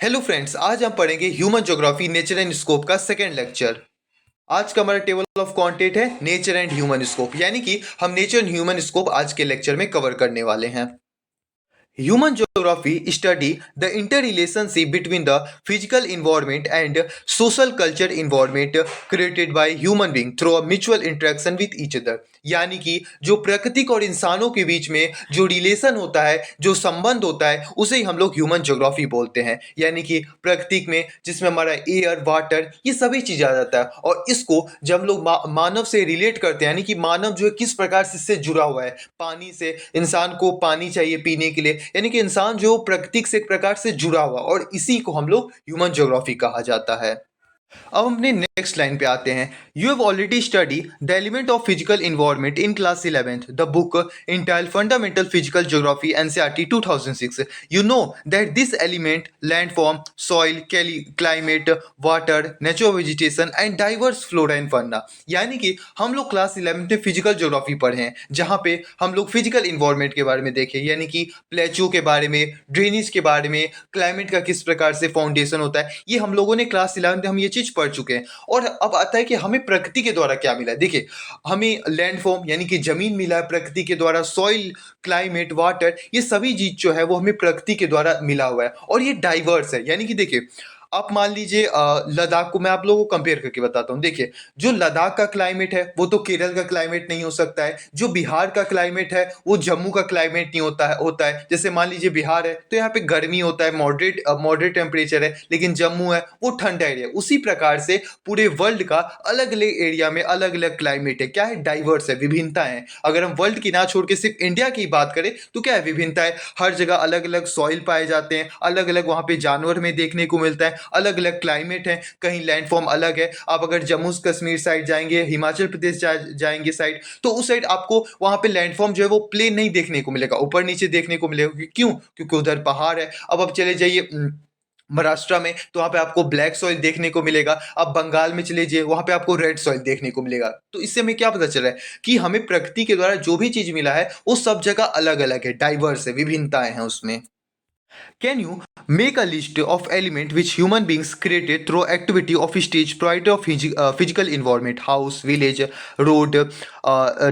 Hello friends, आज हम पढ़ेंगे human geography nature and scope का सेकेंड लेक्चर। आज का हमारा टेबल ऑफ कंटेंट है नेचर एंड ह्यूमन स्कोप, यानी कि हम नेचर एंड ह्यूमन स्कोप आज के लेक्चर में कवर करने वाले हैं। Human geography study the interrelationship between the physical environment and social culture environment created by human being through a mutual interaction with each other। यानी कि जो प्राकृतिक और इंसानों के बीच में जो रिलेशन होता है, जो संबंध होता है, उसे ही हम लोग ह्यूमन ज्योग्राफी बोलते हैं। यानी कि प्राकृतिक में जिसमें हमारा एयर, वाटर, ये सभी चीज़ आ जाता है। और इसको जब हम लोग मानव से रिलेट करते हैं, यानी कि मानव जो है किस प्रकार से इससे जुड़ा हुआ है, पानी से, इंसान को पानी चाहिए पीने के लिए, यानी कि इंसान जो प्रकृति से एक प्रकार से जुड़ा हुआ, और इसी को हम लोग ह्यूमन ज्योग्राफी कहा जाता है। अब हम अपने नेक्स्ट लाइन पे आते हैं। You have already study the element of physical environment in class 11th, the book entitle fundamental physical geography NCERT 2006। You know that this element landform, soil, climate, water, natural vegetation and diverse flora and fauna. यानी कि हम लोग class 11th में physical geography पढ़े हैं, जहाँ पे हम लोग फिजिकल इन्वायरमेंट के बारे में देखे, यानी कि प्लेचो के बारे में, ड्रेनेज के बारे में, क्लाइमेट का किस प्रकार से फाउंडेशन होता है, ये हम लोगों ने क्लास 11th में हम ये चीज पढ़ चुके हैं। और अब आता है कि हमें प्रकृति के द्वारा क्या मिला है। देखिए, हमें लैंडफॉर्म यानी कि जमीन मिला है प्रकृति के द्वारा, सॉइल, क्लाइमेट, वाटर, ये सभी चीज जो है वो हमें प्रकृति के द्वारा मिला हुआ है, और ये डाइवर्स है। यानी कि देखिए, आप मान लीजिए लद्दाख को मैं आप लोगों को कंपेयर करके बताता हूँ। देखिए, जो लद्दाख का क्लाइमेट है वो तो केरल का क्लाइमेट नहीं हो सकता है, जो बिहार का क्लाइमेट है वो जम्मू का क्लाइमेट नहीं होता है। जैसे मान लीजिए बिहार है तो यहाँ पे गर्मी होता है, मॉडरेट टेम्परेचर है, लेकिन जम्मू है वो ठंडा एरिया। उसी प्रकार से पूरे वर्ल्ड का अलग अलग एरिया में अलग अलग क्लाइमेट है। क्या है? डाइवर्स है, विभिन्नता है। अगर हम वर्ल्ड की ना छोड़ के सिर्फ इंडिया की बात करें तो क्या है? विभिन्नता है। हर जगह अलग अलग सॉइल पाए जाते हैं, अलग अलग वहाँ पे जानवर में देखने को मिलता है, अलग अलग क्लाइमेट है, कहीं लैंडफॉर्म अलग है। आप अगर जम्मू कश्मीर साइड जाएंगे, हिमाचल प्रदेश जाएंगे साइड, तो उस साइड आपको वहां पे लैंडफॉर्म जो है वो प्लेन नहीं देखने को मिलेगा, ऊपर नीचे देखने को मिलेगा। क्यों? क्योंकि उधर पहाड़ है। अब आप चले जाइए महाराष्ट्र में, तो वहां पे आपको ब्लैक सॉइल देखने को मिलेगा। अब बंगाल में चले जाइए, वहां पे आपको रेड सॉइल देखने को मिलेगा। तो इससे हमें क्या पता चल रहा है कि हमें प्रकृति के द्वारा जो भी चीज मिला है वो सब जगह अलग अलग है, डाइवर्स है, विभिन्नताएं हैं उसमें। Can you make a list of elements which human beings created through activity of stage provider of physical environment, house, village, road,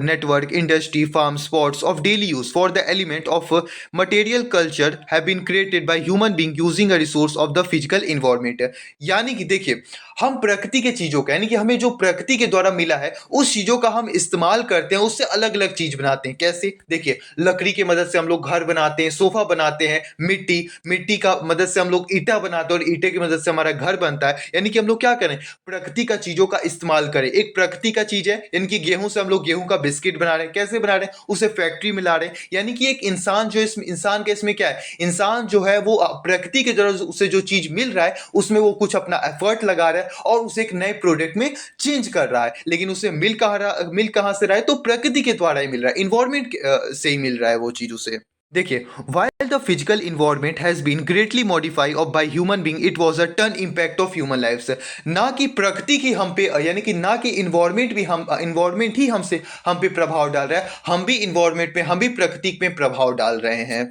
network, industry, farm, spots of daily use for the element of material culture have been created by human being using a resource of the physical environment। यानी कि देखिए, हम प्रकृति के चीजों का, यानी कि हमें जो प्रकृति के द्वारा मिला है उस चीजों का हम इस्तेमाल करते हैं, उससे अलग अलग चीज बनाते हैं। कैसे? देखिए, लकड़ी की मदद से हम लोग घर बनाते हैं, सोफा बनाते हैं, मिट्टी का मदद से हम लोग ईटा बनाते हैं, और ईटे की मदद से हमारा घर बनता है। यानी कि हम लोग क्या करें? प्रकृति का चीजों का इस्तेमाल करें। एक प्रकृति का चीज है, यानी कि गेहूं से हम लोग गेहूं का बिस्किट बना रहे हैं। कैसे बना रहे हैं? उसे फैक्ट्री में ला रहे हैं। यानी कि एक इंसान जो इसमें, इंसान के इसमें क्या है, इंसान जो है वो प्रकृति के द्वारा उसे जो चीज मिल रहा है उसमें वो कुछ अपना एफर्ट लगा रहा है और उसे एक नए प्रोडक्ट में चेंज कर रहा है। लेकिन उसे मिल कहां से रहा है? तो प्रकृति के द्वारा ही मिल रहा है, इन्वायरमेंट से ही मिल रहा है वो चीज उसे। देखिए, while the physical environment has been greatly modified by human being, it was a turn impact of human lives। ना कि प्रकृति की हम पे, यानी कि ना कि इन्वायरमेंट ही हम पे प्रभाव डाल रहा है, हम भी इन्वायरमेंट पे, हम भी प्रकृति पे प्रभाव डाल रहे हैं।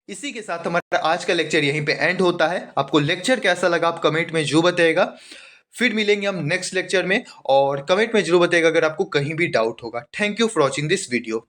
इसी के साथ हमारा आज का लेक्चर यहीं पे एंड होता है। आपको लेक्चर कैसा लगा आप कमेंट में जो बताइएगा। फिर मिलेंगे हम नेक्स्ट लेक्चर में, और कमेंट में जरूर बताइएगा अगर आपको कहीं भी डाउट होगा। Thank you for watching this video.